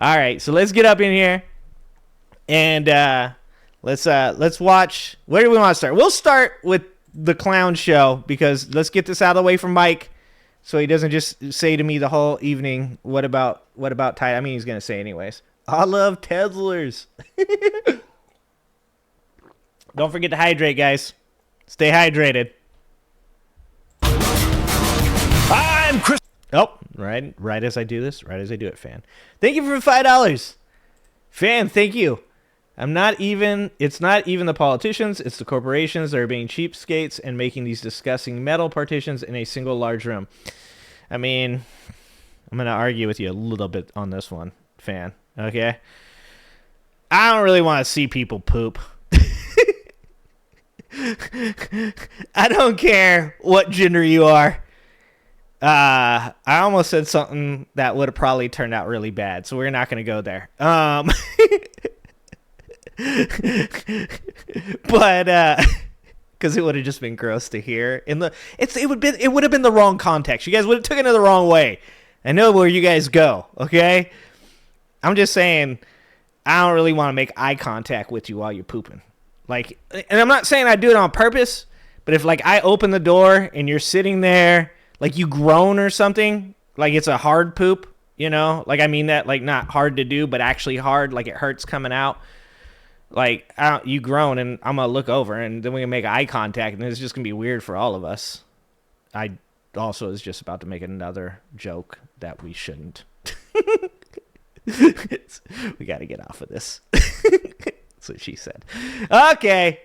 All right, so let's get up in here and let's watch. Where do we want to start? We'll start with the clown show because let's get this out of the way from Mike, so he doesn't just say to me the whole evening, "What about Ty?" I mean, he's gonna say anyways. I love Teslers. Don't forget to hydrate, guys. Stay hydrated. I'm Chris. Oh, right as I do this, right as I do it, fan. Thank you for $5. Fan, thank you. It's not even the politicians, it's the corporations that are being cheapskates and making these disgusting metal partitions in a single large room. I mean, I'm going to argue with you a little bit on this one, fan, okay? I don't really want to see people poop. I don't care what gender you are. I almost said something that would have probably turned out really bad, so we're not going to go there. But because it would have just been gross to hear. It would have been the wrong context. You guys would have taken it the wrong way. I know where you guys go, okay? I'm just saying I don't really want to make eye contact with you while you're pooping. Like, and I'm not saying I do it on purpose, but if like I open the door and you're sitting there, like you groan or something, like it's a hard poop, you know? Like I mean that like not hard to do, but actually hard, like it hurts coming out. Like you groan and I'm going to look over and then we can make eye contact and it's just going to be weird for all of us. I also was just about to make another joke that we shouldn't. We got to get off of this. That's what she said. Okay.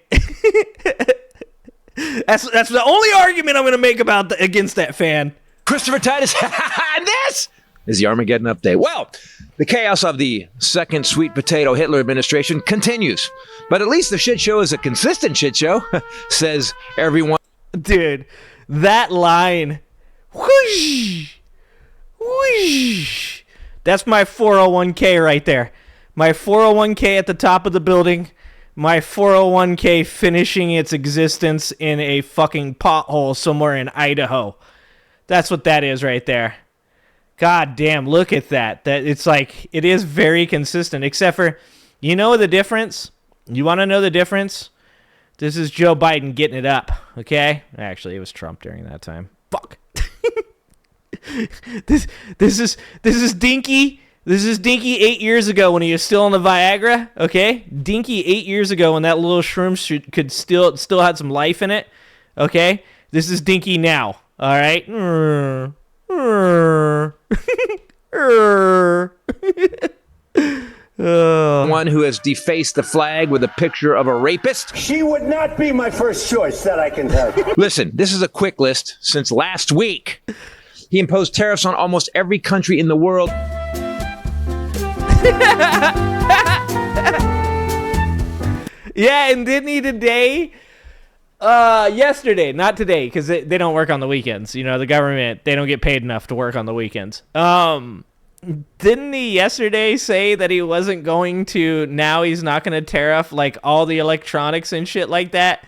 That's the only argument I'm going to make against that fan. Christopher Titus. And this is the Armageddon update. Well, the chaos of the second sweet potato Hitler administration continues. But at least the shit show is a consistent shit show, says everyone. Dude, that line. Whoosh. Whoosh. That's my 401k right there. My 401k at the top of the building. My 401k finishing its existence in a fucking pothole somewhere in Idaho. That's what that is right there. God damn, look at that. It's like, it is very consistent, except for, you know the difference? You want to know the difference? This is Joe Biden getting it up, okay? Actually, it was Trump during that time. Fuck. This is Dinky. This is Dinky 8 years ago when he was still on the Viagra, okay? Dinky 8 years ago when that little shroom could still had some life in it, okay? This is Dinky now, all right? One who has defaced the flag with a picture of a rapist. She would not be my first choice, that I can tell you. Listen, this is a quick list since last week. He imposed tariffs on almost every country in the world. Yeah, and didn't he today? Yesterday, not today, because they don't work on the weekends. You know, the government, they don't get paid enough to work on the weekends. Didn't he yesterday say that he wasn't going to, now he's not going to tariff like all the electronics and shit like that?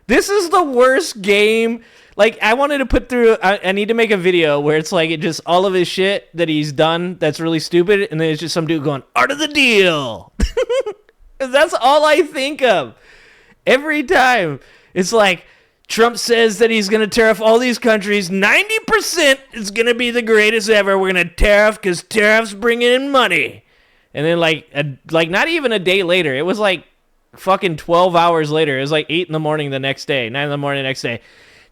This is the worst game. Like, I wanted to put through, I need to make a video where it's like, it just, all of his shit that he's done that's really stupid, and then it's just some dude going, art of the deal. That's all I think of. Every time. It's like, Trump says that he's going to tariff all these countries. 90% is going to be the greatest ever. We're going to tariff because tariffs bring in money. And then, like not even a day later. It was like fucking 12 hours later. It was like 8 in the morning the next day. 9 in the morning the next day.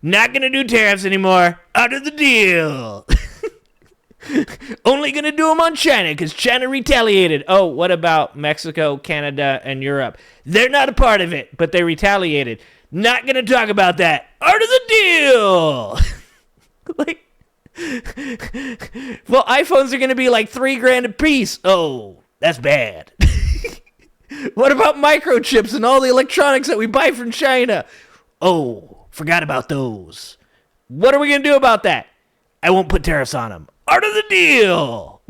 Not going to do tariffs anymore. Out of the deal. Only going to do them on China because China retaliated. Oh, what about Mexico, Canada, and Europe? They're not a part of it, but they retaliated. Not going to talk about that. Art of the deal. Like, well, iPhones are going to be like $3,000 a piece. Oh, that's bad. What about microchips and all the electronics that we buy from China? Oh, forgot about those. What are we going to do about that? I won't put tariffs on them. Art of the deal.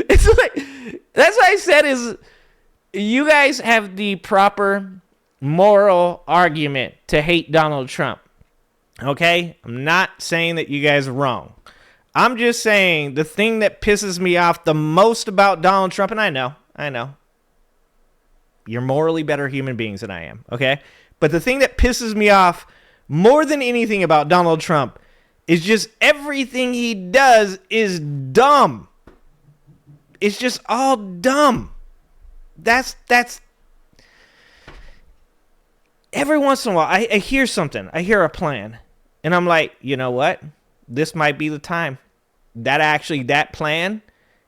It's like, that's what I said is, you guys have the proper moral argument to hate Donald Trump. Okay? I'm not saying that you guys are wrong. I'm just saying the thing that pisses me off the most about Donald Trump, and I know, you're morally better human beings than I am, okay? But the thing that pisses me off more than anything about Donald Trump is just everything he does is dumb. It's just all dumb. That's every once in a while I hear something. I hear a plan. And I'm like, you know what? This might be the time. That plan,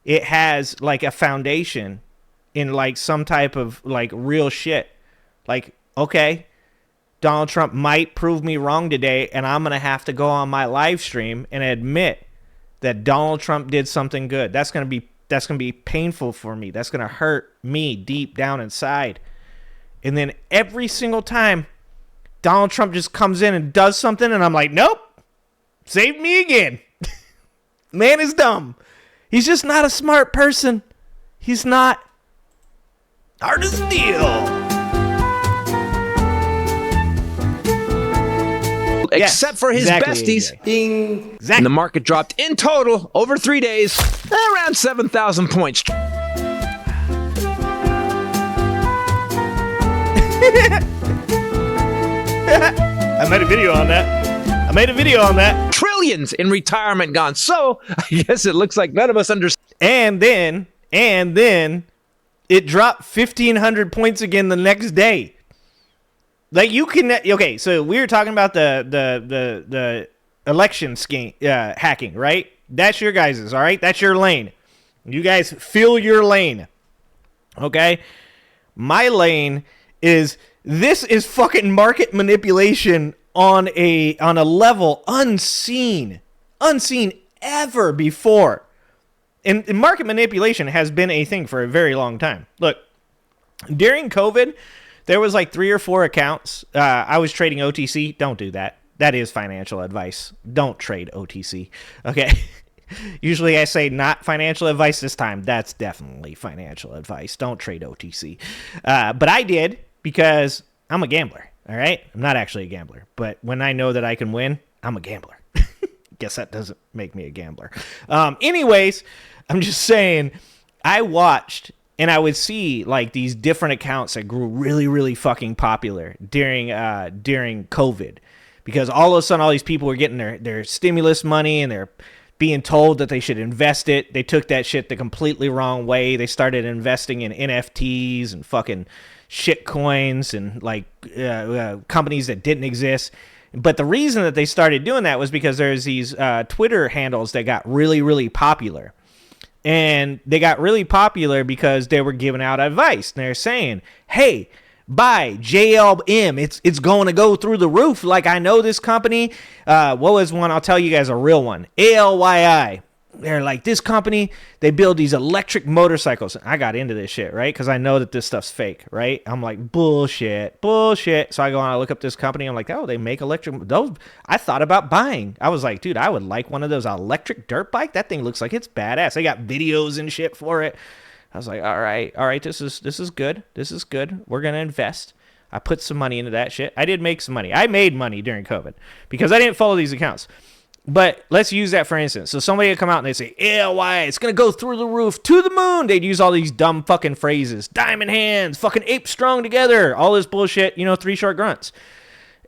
it has like a foundation in like some type of like real shit. Like, okay, Donald Trump might prove me wrong today, and I'm going to have to go on my live stream and admit that Donald Trump did something good. That's going to be painful for me. That's going to hurt me deep down inside. And then every single time Donald Trump just comes in and does something, and I'm like, nope, save me again. Man is dumb. He's just not a smart person. He's not. Hard as steel. Except for his besties. Exactly. And the market dropped in total over 3 days around 7,000 points. I made a video on that. Trillions in retirement gone. So I guess it looks like none of us understand. And then it dropped 1,500 points again the next day. Like you can, okay, so we were talking about the election scheme, hacking, right? That's your guys's, all right? That's your lane. You guys fill your lane, okay? My lane is, this is fucking market manipulation on a level unseen ever before. And market manipulation has been a thing for a very long time. Look, during COVID, there was like 3 or 4 accounts. I was trading OTC. Don't do that. That is financial advice. Don't trade OTC. Okay. Usually I say not financial advice. This time, that's definitely financial advice. Don't trade OTC. But I did because I'm a gambler. All right. I'm not actually a gambler. But when I know that I can win, I'm a gambler. Guess that doesn't make me a gambler. Anyways, I'm just saying, I watched and I would see like these different accounts that grew really, really fucking popular during COVID, because all of a sudden all these people were getting their stimulus money and they're being told that they should invest it. They took that shit the completely wrong way. They started investing in NFTs and fucking shit coins and like companies that didn't exist. But the reason that they started doing that was because there's these Twitter handles that got really, really popular. And they got really popular because they were giving out advice. And they're saying, hey, buy JLM. It's going to go through the roof. Like, I know this company. What was one? I'll tell you guys a real one. ALYI. They're like, this company, they build these electric motorcycles. I got into this shit, right? Because I know that this stuff's fake, right? I'm like, bullshit. So I go on, I look up this company. I'm like, oh, they make electric. Those I thought about buying. I was like, dude, I would like one of those electric dirt bike. That thing looks like it's badass. They got videos and shit for it. I was like, all right, this is good. This is good. We're going to invest. I put some money into that shit. I did make some money. I made money during COVID because I didn't follow these accounts. But let's use that for instance. So somebody would come out and they'd say, ALY, it's going to go through the roof to the moon. They'd use all these dumb fucking phrases. Diamond hands, fucking ape strong together. All this bullshit, 3 short grunts.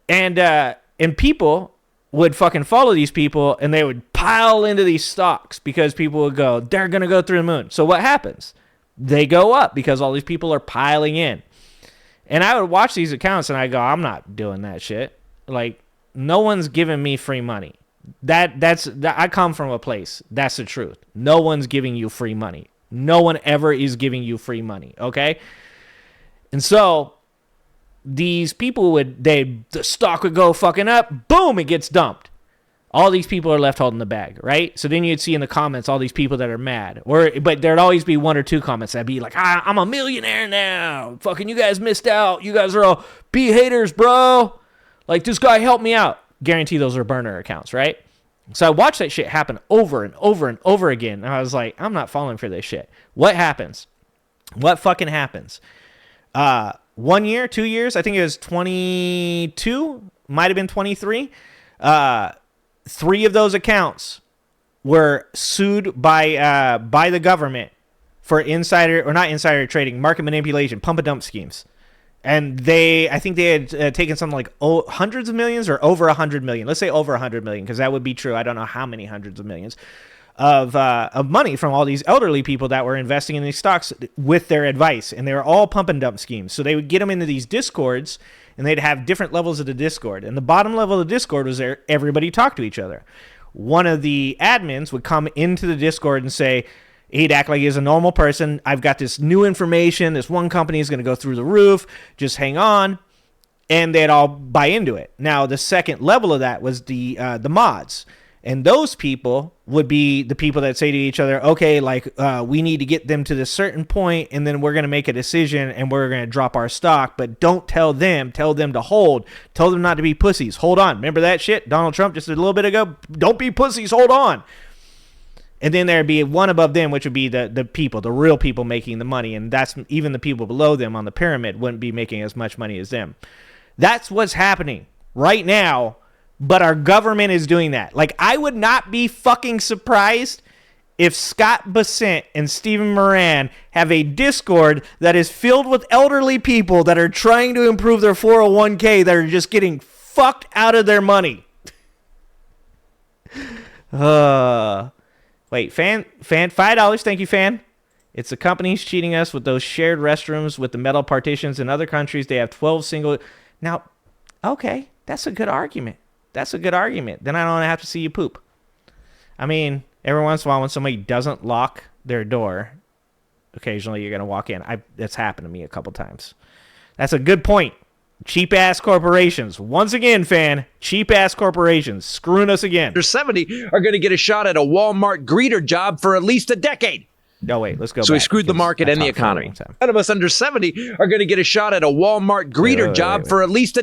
And people would fucking follow these people and they would pile into these stocks because people would go, they're going to go through the moon. So what happens? They go up because all these people are piling in. And I would watch these accounts and I go, I'm not doing that shit. Like, no one's giving me free money. That's I come from a place. That's the truth. No one's giving you free money. No one ever is giving you free money. Okay. And so these people the stock would go fucking up. Boom, it gets dumped. All these people are left holding the bag, right? So then you'd see in the comments all these people that are mad. But there'd always be 1 or 2 comments that'd be like, I'm a millionaire now. Fucking you guys missed out. You guys are all B haters, bro. Like, this guy helped me out. Guarantee those are burner accounts, right? So I watched that shit happen over and over and over again. And I was like, I'm not falling for this shit. What happens? What fucking happens? 1 year, 2 years, I think it was 22, might have been 23. 3 of those accounts were sued by the government for not insider trading, market manipulation, pump and dump schemes. And I think they had taken something like hundreds of millions or over 100 million. Let's say over 100 million, because that would be true. I don't know how many hundreds of millions of money from all these elderly people that were investing in these stocks with their advice. And they were all pump and dump schemes. So they would get them into these discords, and they'd have different levels of the discord. And the bottom level of the discord was there everybody talked to each other. One of the admins would come into the discord and say, he'd act like he's a normal person. I've got this new information. This one company is going to go through the roof. Just hang on. And they'd all buy into it. Now, the second level of that was the mods. And those people would be the people that say to each other, okay, like, we need to get them to this certain point, and then we're going to make a decision, and we're going to drop our stock. But don't tell them to hold. Tell them not to be pussies. Hold on. Remember that shit? Donald Trump just a little bit ago? Don't be pussies. Hold on. And then there'd be one above them, which would be the people, the real people making the money. And that's even the people below them on the pyramid wouldn't be making as much money as them. That's what's happening right now. But our government is doing that. Like, I would not be fucking surprised if Scott Bessent and Stephen Moran have a Discord that is filled with elderly people that are trying to improve their 401k that are just getting fucked out of their money. Wait, fan, $5. Thank you, fan. It's the companies cheating us with those shared restrooms with the metal partitions. In other countries, they have 12 single. Now, okay, that's a good argument. Then I don't have to see you poop. I mean, every once in a while when somebody doesn't lock their door, occasionally you're going to walk in. That's happened to me a couple times. That's a good point. Cheap-ass corporations. Once again, fan, cheap-ass corporations. Screwing us again. Under 70 are going to get a shot at a Walmart greeter job for at least a decade. No, wait, let's go So back. he screwed the market and the economy. None of us under 70 are going to get a shot at a Walmart greeter job for at least a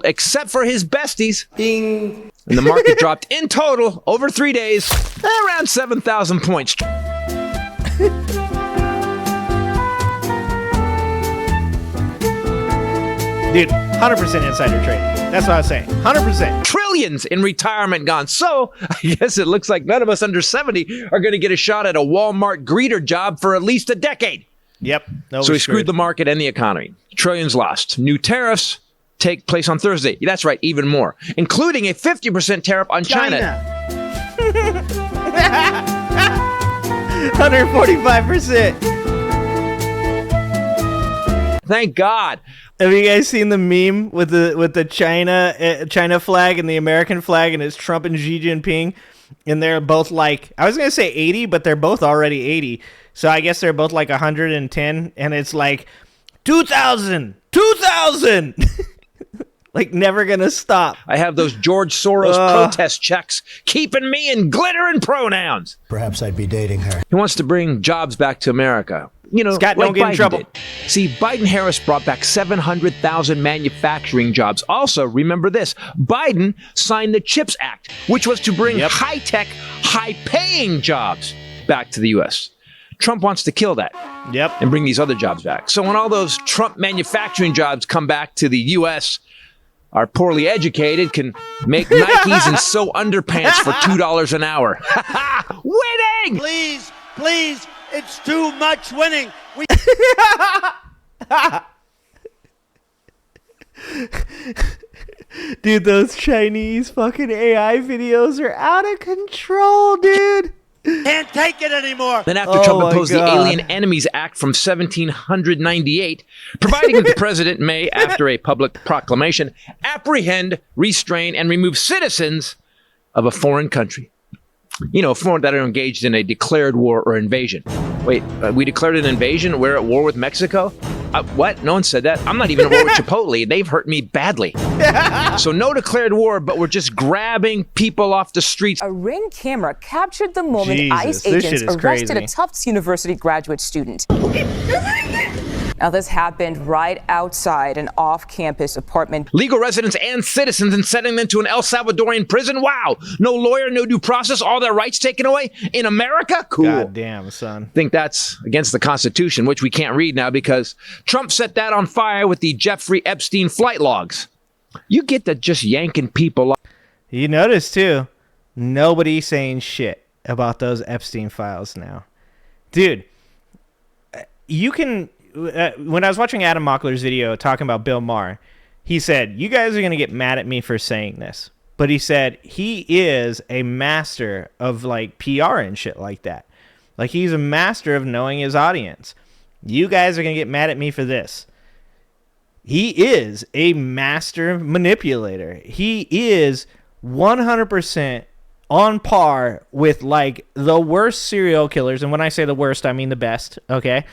except for his besties. Ding. And the market dropped in total over 3 days around 7,000 points. Dude, 100% insider trading. That's what I was saying. 100%. Trillions in retirement gone. So I guess it looks like none of us under 70 are going to get a shot at a Walmart greeter job for at least a decade. Yep. No, so he screwed the market and the economy. Trillions lost. New tariffs take place on Thursday. That's right, even more. Including a 50% tariff on China. 145%. Thank God. Have you guys seen the meme with the China flag and the American flag, and it's Trump and Xi Jinping, and they're both like, I was gonna say 80, but they're both already 80, so I guess they're both like 110, and it's like 2000, like never gonna stop. I have those George Soros protest checks keeping me in glitter and pronouns. Perhaps I'd be dating her. He wants to bring jobs back to America. You know, Scott, like don't get in Biden trouble. did. See, Biden-Harris brought back 700,000 manufacturing jobs. Also, remember this, Biden signed the CHIPS Act, which was to bring high-tech, high-paying jobs back to the U.S. Trump wants to kill that and bring these other jobs back. So when all those Trump manufacturing jobs come back to the U.S., our poorly educated can make Nikes and sew underpants for $2 an hour. Winning! Please, it's too much winning. Dude, those Chinese fucking AI videos are out of control, dude. Can't take it anymore. Then after Trump imposed the Alien Enemies Act from 1798, providing that the president may, after a public proclamation, apprehend, restrain, and remove citizens of a foreign country. You know, foreign that are engaged in a declared war or invasion. Wait, we declared an invasion? We're at war with Mexico? What? No one said that. I'm not even at war with Chipotle. They've hurt me badly. So no declared war, but we're just grabbing people off the streets. A Ring camera captured the moment ICE agents arrested a Tufts University graduate student. Now, this happened right outside an off-campus apartment. Legal residents and citizens and sending them to an El Salvadorian prison? Wow. No lawyer, no due process, all their rights taken away? In America? Cool. God damn, son. I think that's against the Constitution, which we can't read now because Trump set that on fire with the Jeffrey Epstein flight logs. You get to just yanking people off. You notice, too, nobody saying shit about those Epstein files now. Dude, you can... when I was watching Adam Mockler's video talking about Bill Maher, he said, you guys are going to get mad at me for saying this. But he said he is a master of, like, PR and shit like that. Like, he's a master of knowing his audience. You guys are going to get mad at me for this. He is a master manipulator. He is 100% on par with, like, the worst serial killers. And when I say the worst, I mean the best, okay?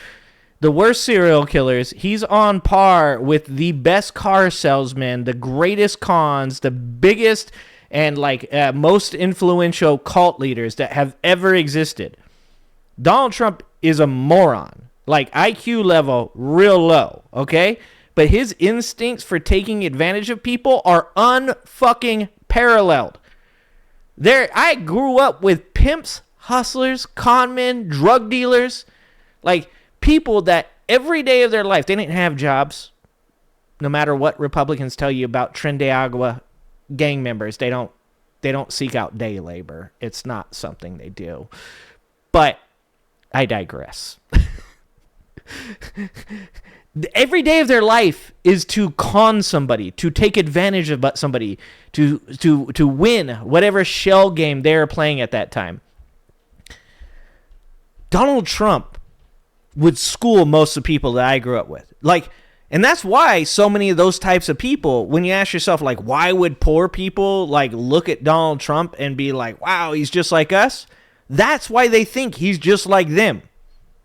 The worst serial killers. He's on par with the best car salesmen, the greatest cons, the biggest and, like, most influential cult leaders that have ever existed. Donald Trump is a moron. Like, IQ level real low, okay? But his instincts for taking advantage of people are unfucking paralleled. I grew up with pimps, hustlers, con men, drug dealers, like people that every day of their life, they didn't have jobs. No matter what Republicans tell you about Tren de Agua gang members, they don't seek out day labor. It's not something they do. But I digress. Every day of their life is to con somebody, to take advantage of somebody, to win whatever shell game they're playing at that time. Donald Trump would school most of the people that I grew up with. Like, and that's why so many of those types of people, when you ask yourself, like, why would poor people, like, look at Donald Trump and be like, wow, he's just like us? That's why they think he's just like them.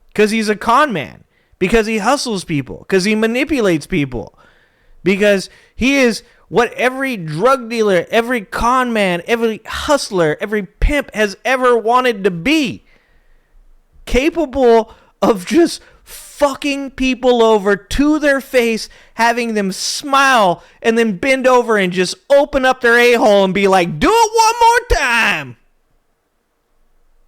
Because he's a con man. Because he hustles people. Because he manipulates people. Because he is what every drug dealer, every con man, every hustler, every pimp has ever wanted to be. Capable of just fucking people over to their face, having them smile, and then bend over and just open up their a-hole and be like, do it one more time.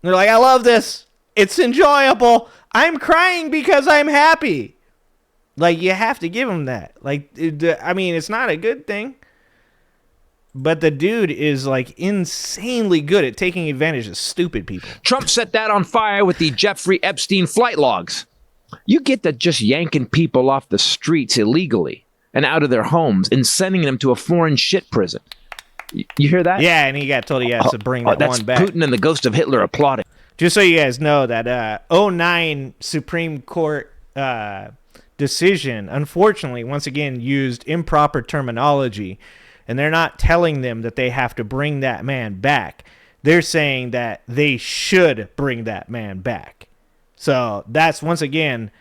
And they're like, I love this. It's enjoyable. I'm crying because I'm happy. Like, you have to give him that. Like, I mean, it's not a good thing. But the dude is, like, insanely good at taking advantage of stupid people. Trump set that on fire with the Jeffrey Epstein flight logs. You get to just yanking people off the streets illegally and out of their homes and sending them to a foreign shit prison. You hear that? Yeah, and he got told he has to bring that that's one back. Putin and the ghost of Hitler applauding. Just so you guys know, that 09 Supreme Court decision, unfortunately, once again, used improper terminology. And they're not telling them that they have to bring that man back. They're saying that they should bring that man back. So that's, once again,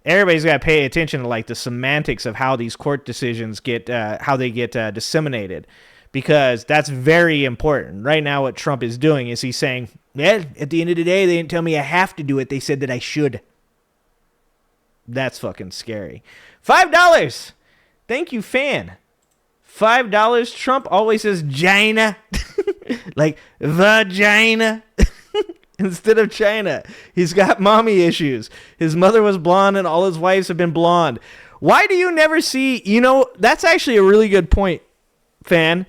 everybody's got to pay attention to, like, the semantics of how these court decisions get, how they get disseminated. Because that's very important. Right now what Trump is doing is he's saying, well, at the end of the day, they didn't tell me I have to do it. They said that I should. That's fucking scary. $5. Thank you, fan. $5. Trump always says China. Like vagina. Instead of China. He's got mommy issues. His mother was blonde and all his wives have been blonde. Why do you never see, that's actually a really good point, fan.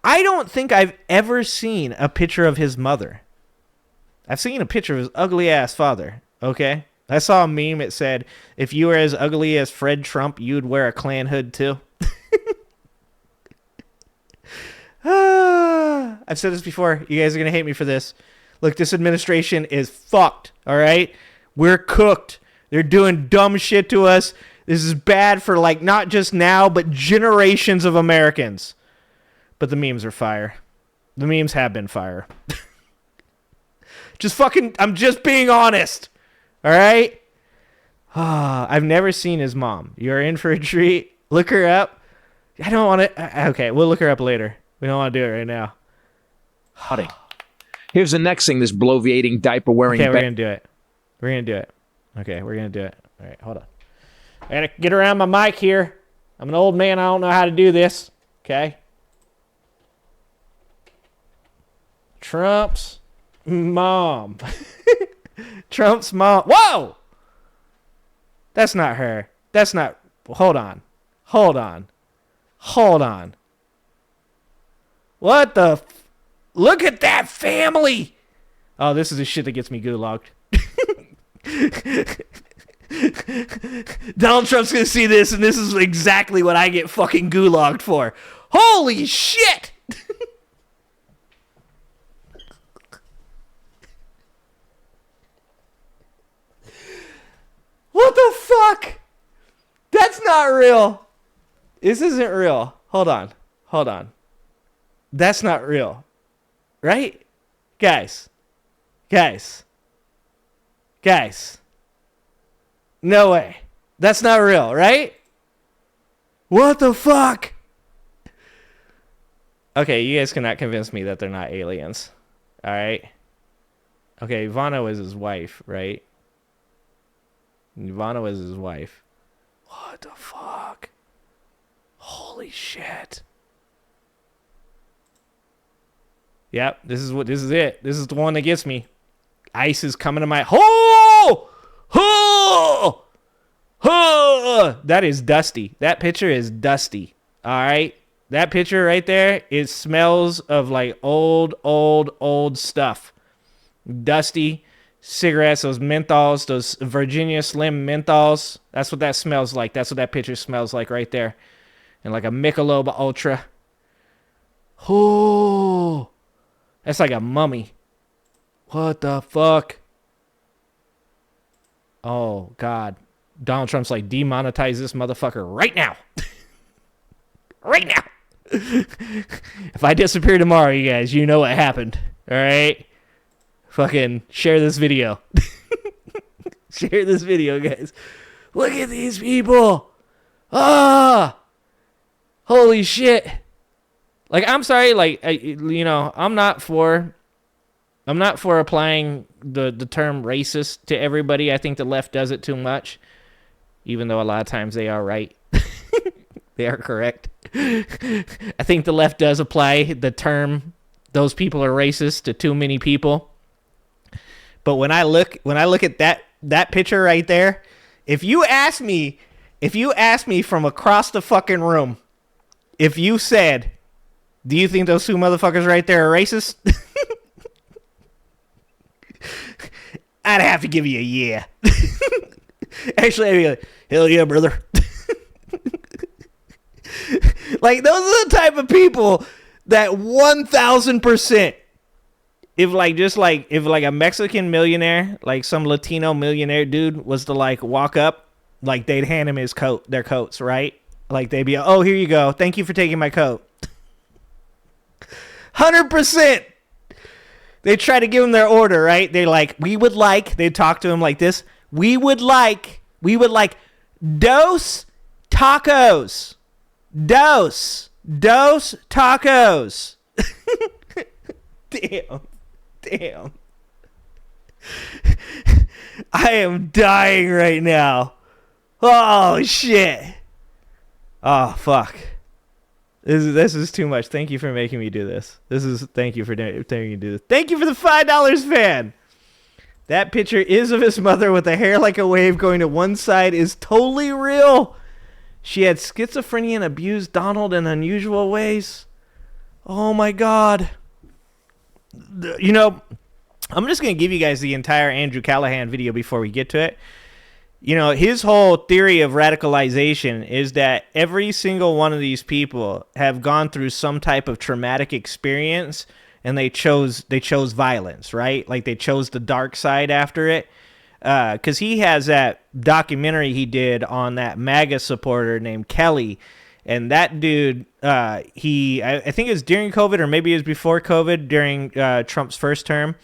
I don't think I've ever seen a picture of his mother. I've seen a picture of his ugly ass father, okay? I saw a meme, it said, if you were as ugly as Fred Trump, you'd wear a Klan hood too. I've said this before. You guys are going to hate me for this. Look, this administration is fucked, all right? We're cooked. They're doing dumb shit to us. This is bad for, like, not just now, but generations of Americans. But the memes are fire. The memes have been fire. I'm just being honest. All right? I've never seen his mom. You're in for a treat. Look her up. I don't want to. Okay, we'll look her up later. We don't want to do it right now. Here's the next thing this bloviating diaper wearing. Okay, we're going to do it. We're going to do it. Okay, we're going to do it. All right, hold on. I got to get around my mic here. I'm an old man. I don't know how to do this. Okay. Trump's mom. Trump's mom. Whoa! That's not her. That's not. Hold on. What the? Look at that family. Oh, this is the shit that gets me gulagged. Donald Trump's gonna see this, and this is exactly what I get fucking gulagged for. Holy shit! What the fuck? That's not real. This isn't real. Hold on. That's not real. Right? Guys. No way. That's not real, right? What the fuck? Okay, you guys cannot convince me that they're not aliens. Alright? Okay, Ivana is his wife, right? Ivana is his wife. What the fuck? Holy shit. Yep, this is it. This is the one that gets me. Ice is coming to my... Oh! Oh! Oh! That is dusty. That picture is dusty. Alright? That picture right there, it smells of like old stuff. Dusty cigarettes, those menthols, those Virginia Slim menthols. That's what that smells like. That's what that picture smells like right there. And like a Michelob Ultra. Oh! That's like a mummy. What the fuck? Oh, God. Donald Trump's like, demonetize this motherfucker right now. Right now. If I disappear tomorrow, you guys, you know what happened. All right? Fucking share this video. Share this video, guys. Look at these people. Ah! Holy shit. Like, I'm sorry, like, I'm not for applying the term racist to everybody. I think the left does it too much, even though a lot of times they are right. They are correct. I think the left does apply the term, those people are racist, to too many people. But when I look at that picture right there, if you ask me from across the fucking room, if you said, do you think those two motherfuckers right there are racist? I'd have to give you a yeah. Actually, I'd be like, hell yeah, brother. Like, those are the type of people that 1,000%, if a Mexican millionaire, like some Latino millionaire dude was to like walk up, like they'd hand him their coats, right? Like they'd be, oh, here you go. Thank you for taking my coat. 100%. They try to give him their order, right? They're like, they talk to him like this. We would like dos tacos. Dos tacos. Damn. I am dying right now. Oh, shit. Oh, fuck. This is too much. Thank you for making me do this. Thank you for making me do this. Thank you for the $5 fan. That picture is of his mother with the hair like a wave going to one side is totally real. She had schizophrenia and abused Donald in unusual ways. Oh my God. You know, I'm just going to give you guys the entire Andrew Callahan video before we get to it. You know, his whole theory of radicalization is that every single one of these people have gone through some type of traumatic experience and they chose violence, right? Like they chose the dark side after it. Because he has that documentary he did on that MAGA supporter named Kelly. And that dude, I think it was during COVID or maybe it was before COVID, during Trump's first term.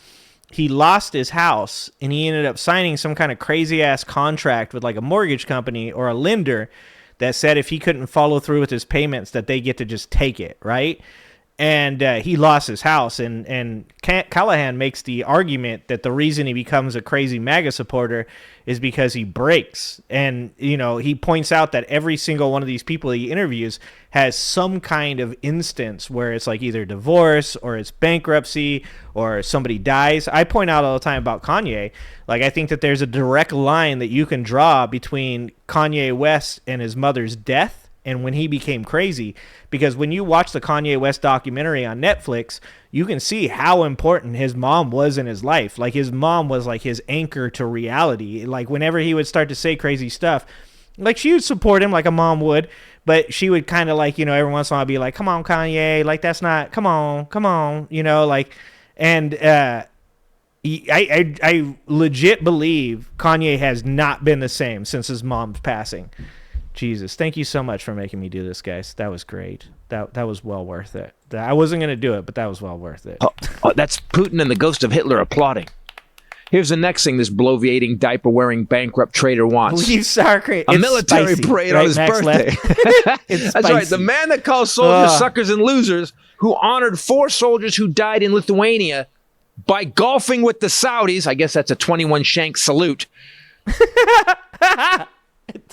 He lost his house and he ended up signing some kind of crazy ass contract with like a mortgage company or a lender that said if he couldn't follow through with his payments that they get to just take it, right? And he lost his house, and Callahan makes the argument that the reason he becomes a crazy MAGA supporter is because he breaks. And, you know, he points out that every single one of these people he interviews has some kind of instance where it's like either divorce or it's bankruptcy or somebody dies. I point out all the time about Kanye. Like, I think that there's a direct line that you can draw between Kanye West and his mother's death and when he became crazy. Because when you watch the Kanye West documentary on Netflix, you can see how important his mom was in his life. Like, his mom was like his anchor to reality. Like, whenever he would start to say crazy stuff, like, she would support him like a mom would, but she would kind of like, you know, every once in a while be like, come on, Kanye, like, that's not, come on, you know, like, and I legit believe Kanye has not been the same since his mom's passing. Jesus, thank you so much for making me do this, guys. That was great. That was well worth it. I wasn't going to do it, but that was well worth it. Oh, that's Putin and the ghost of Hitler applauding. Here's the next thing this bloviating, diaper-wearing, bankrupt traitor wants. Leave sour cream. A military parade on his birthday. That's right. The man that calls soldiers suckers and losers, who honored 4 soldiers who died in Lithuania by golfing with the Saudis. I guess that's a 21 shank salute.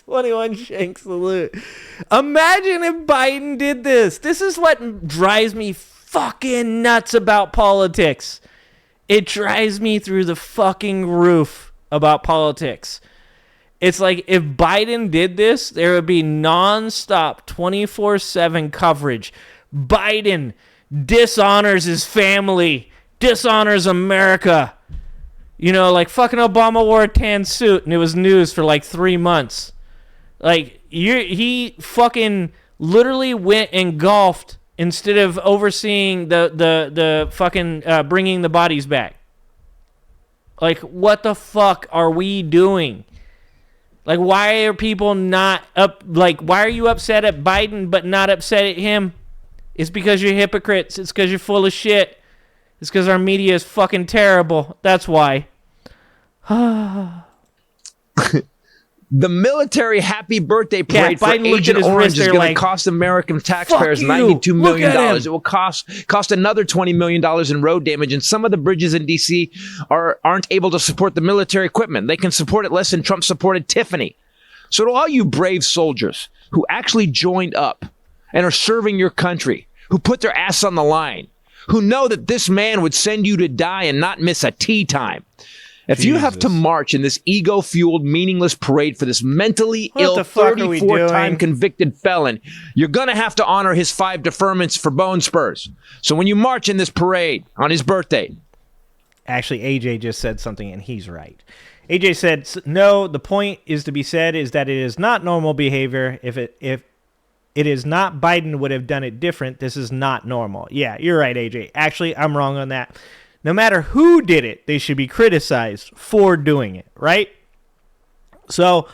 21 shank salute. Imagine if Biden did this. This is what drives me fucking nuts about politics. It drives me through the fucking roof about politics. It's like, if Biden did this, there would be nonstop 24/7 coverage. Biden dishonors his family, dishonors America. You know, like, fucking Obama wore a tan suit and it was news for like 3 months. Like, he fucking literally went and golfed instead of overseeing the fucking bringing the bodies back. Like, what the fuck are we doing? Like, why are people not up? Like, why are you upset at Biden but not upset at him? It's because you're hypocrites. It's because you're full of shit. It's because our media is fucking terrible. That's why. The military happy birthday parade for Biden looked at Agent his Orange wrist, is they're going like, to cost American taxpayers you. $92 Look million. at him. It will cost another $20 million in road damage, and some of the bridges in D.C. aren't able to support the military equipment. They can support it less than Trump supported Tiffany. So to all you brave soldiers who actually joined up and are serving your country, who put their ass on the line, who know that this man would send you to die and not miss a tea time, if you have to march in this ego-fueled, meaningless parade for this mentally ill 34-time convicted felon, you're going to have to honor his 5 deferments for bone spurs. So when you march in this parade on his birthday... Actually, AJ just said something, and he's right. AJ said, no, the point is to be said is that it is not normal behavior. If it is not Biden would have done it different, this is not normal. Yeah, you're right, AJ. Actually, I'm wrong on that. No matter who did it, they should be criticized for doing it, right? So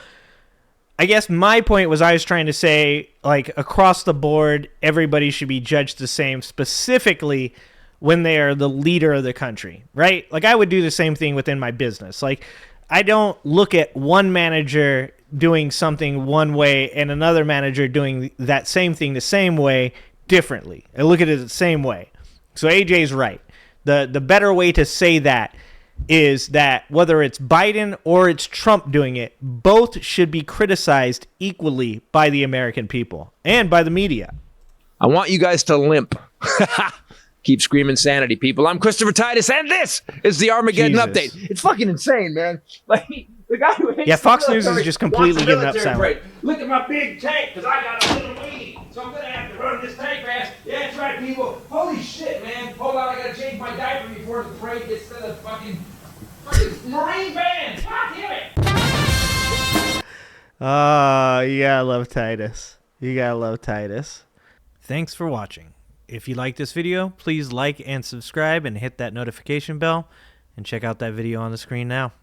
I guess my point was, I was trying to say, like, across the board, everybody should be judged the same, specifically when they are the leader of the country, right? Like, I would do the same thing within my business. Like, I don't look at one manager doing something one way and another manager doing that same thing the same way differently. I look at it the same way. So AJ's right. The better way to say that is that whether it's Biden or it's Trump doing it, both should be criticized equally by the American people and by the media. I want you guys to limp. Keep screaming sanity, people. I'm Christopher Titus, and this is the Armageddon Update. It's fucking insane, man. Like, the guy who hates Fox News is just completely getting upset. Look at my big tank, because I got a little weenie. So I'm going to have to run this tank fast. Yeah, that's right, people. Holy shit, man. Hold on, I got to change my diaper before the parade gets to the fucking Marine band. God damn it. You gotta love Titus. You gotta love Titus. Thanks for watching. If you like this video, please like and subscribe and hit that notification bell. And check out that video on the screen now.